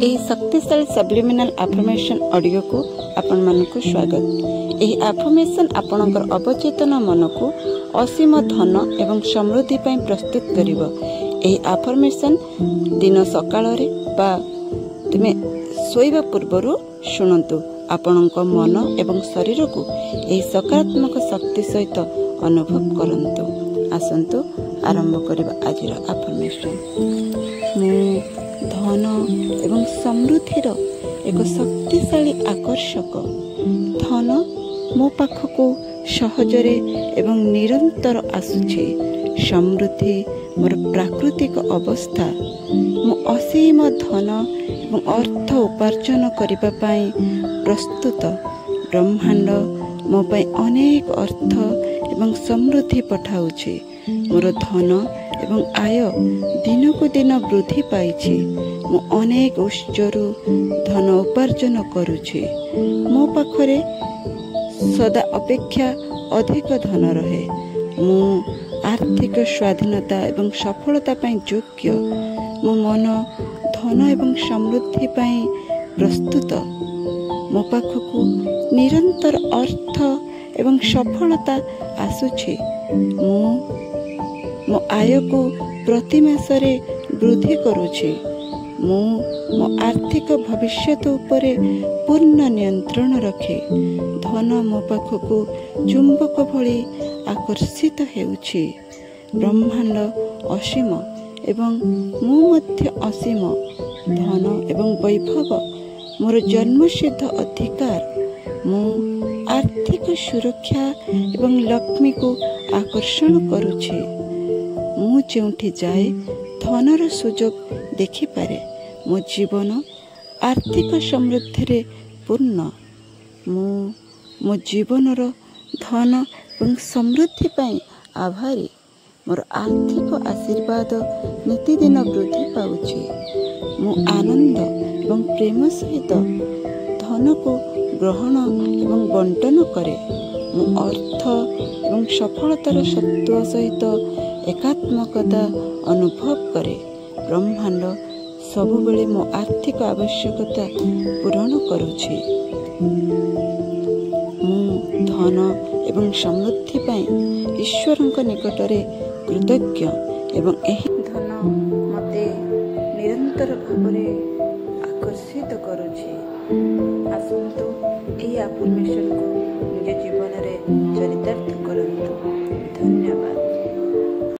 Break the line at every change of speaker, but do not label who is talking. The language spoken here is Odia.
ଏହି ଶକ୍ତିଶାଳୀ ସବ୍ଲିମିନାଲ ଆଫର୍ମେସନ୍ ଅଡିଓକୁ ଆପଣମାନଙ୍କୁ ସ୍ୱାଗତ। ଏହି ଆଫର୍ମେସନ୍ ଆପଣଙ୍କର ଅବଚେତନ ମନକୁ ଅସୀମ ଧନ ଏବଂ ସମୃଦ୍ଧି ପାଇଁ ପ୍ରସ୍ତୁତ କରିବ। ଏହି ଆଫର୍ମେସନ୍ ଦିନ ସକାଳରେ ବା ତୁମେ ଶୋଇବା ପୂର୍ବରୁ ଶୁଣନ୍ତୁ। ଆପଣଙ୍କ ମନ ଏବଂ ଶରୀରକୁ ଏହି ସକାରାତ୍ମକ ଶକ୍ତି ସହିତ ଅନୁଭବ କରନ୍ତୁ। ଆସନ୍ତୁ ଆରମ୍ଭ କରିବା ଆଜିର ଆଫର୍ମେସନ୍। ମୁଁ ଧନ ଏବଂ ସମୃଦ୍ଧିର ଏକ ଶକ୍ତିଶାଳୀ ଆକର୍ଷକ। ଧନ ମୋ ପାଖକୁ ସହଜରେ ଏବଂ ନିରନ୍ତର ଆସୁଛି। ସମୃଦ୍ଧି ମୋର ପ୍ରାକୃତିକ ଅବସ୍ଥା। ମୁଁ ଅସୀମ ଧନ ଏବଂ ଅର୍ଥ ଉପାର୍ଜନ କରିବା ପାଇଁ ପ୍ରସ୍ତୁତ। ବ୍ରହ୍ମାଣ୍ଡ ମୋ ପାଇଁ ଅନେକ ଅର୍ଥ ଏବଂ ସମୃଦ୍ଧି ପଠାଉଛି। ମୋର ଧନ ଏବଂ ଆୟ ଦିନକୁ ଦିନ ବୃଦ୍ଧି ପାଇଛି। ମୁଁ ଅନେକ ଉତ୍ସରୁ ଧନ ଉପାର୍ଜନ କରୁଛି। ମୋ ପାଖରେ ସଦା ଅପେକ୍ଷା ଅଧିକ ଧନ ରହେ। ମୁଁ ଆର୍ଥିକ ସ୍ୱାଧୀନତା ଏବଂ ସଫଳତା ପାଇଁ ଯୋଗ୍ୟ। ମୋ ମନ ଧନ ଏବଂ ସମୃଦ୍ଧି ପାଇଁ ପ୍ରସ୍ତୁତ। ମୋ ପାଖକୁ ନିରନ୍ତର ଅର୍ଥ ଏବଂ ସଫଳତା ଆସୁଛି। ମୁଁ ମୋ ଆୟକୁ ପ୍ରତି ମାସରେ ବୃଦ୍ଧି କରୁଛି। ମୁଁ ମୋ ଆର୍ଥିକ ଭବିଷ୍ୟତ ଉପରେ ପୂର୍ଣ୍ଣ ନିୟନ୍ତ୍ରଣ ରଖେ। ଧନ ମୋ ପାଖକୁ ଚୁମ୍ବକ ଭଳି ଆକର୍ଷିତ ହେଉଛି। ବ୍ରହ୍ମାଣ୍ଡ ଅସୀମ ଏବଂ ମୁଁ ମଧ୍ୟ ଅସୀମ। ଧନ ଏବଂ ବୈଭବ ମୋର ଜନ୍ମସିଦ୍ଧ ଅଧିକାର। ମୁଁ ଆର୍ଥିକ ସୁରକ୍ଷା ଏବଂ ଲକ୍ଷ୍ମୀକୁ ଆକର୍ଷଣ କରୁଛି। ମୁଁ ଯେଉଁଠି ଯାଏ ଧନର ସୁଯୋଗ ଦେଖିପାରେ। ମୋ ଜୀବନ ଆର୍ଥିକ ସମୃଦ୍ଧିରେ ପୂର୍ଣ୍ଣ। ମୁଁ ମୋ ଜୀବନର ଧନ ଏବଂ ସମୃଦ୍ଧି ପାଇଁ ଆଭାରୀ। ମୋର ଆର୍ଥିକ ଆଶୀର୍ବାଦ ନିତିଦିନ ବୃଦ୍ଧି ପାଉଛି। ମୁଁ ଆନନ୍ଦ ଏବଂ ପ୍ରେମ ସହିତ ଧନକୁ ଗ୍ରହଣ ଏବଂ ବଣ୍ଟନ କରେ। ମୁଁ ଅର୍ଥ ଏବଂ ସଫଳତାର ସତ୍ତ୍ୱ ସହିତ ଏକାତ୍ମକତା ଅନୁଭବ କରେ। ବ୍ରହ୍ମାଣ୍ଡ ସବୁବେଳେ ମୋ ଆର୍ଥିକ ଆବଶ୍ୟକତା ପୂରଣ କରୁଛି। ମୁଁ ଧନ ଏବଂ ସମୃଦ୍ଧି ପାଇଁ ଈଶ୍ୱରଙ୍କ ନିକଟରେ କୃତଜ୍ଞ ଏବଂ ଏହି ଧନ ମୋତେ ନିରନ୍ତର ଭାବରେ ଆକର୍ଷିତ କରୁଛି। ଆସନ୍ତୁ ଏହି ଆଫର୍ମେସନ୍କୁ ନିଜ ଜୀବନରେ ଚରିତାର୍ଥ କରନ୍ତୁ। ଧନ୍ୟବାଦ।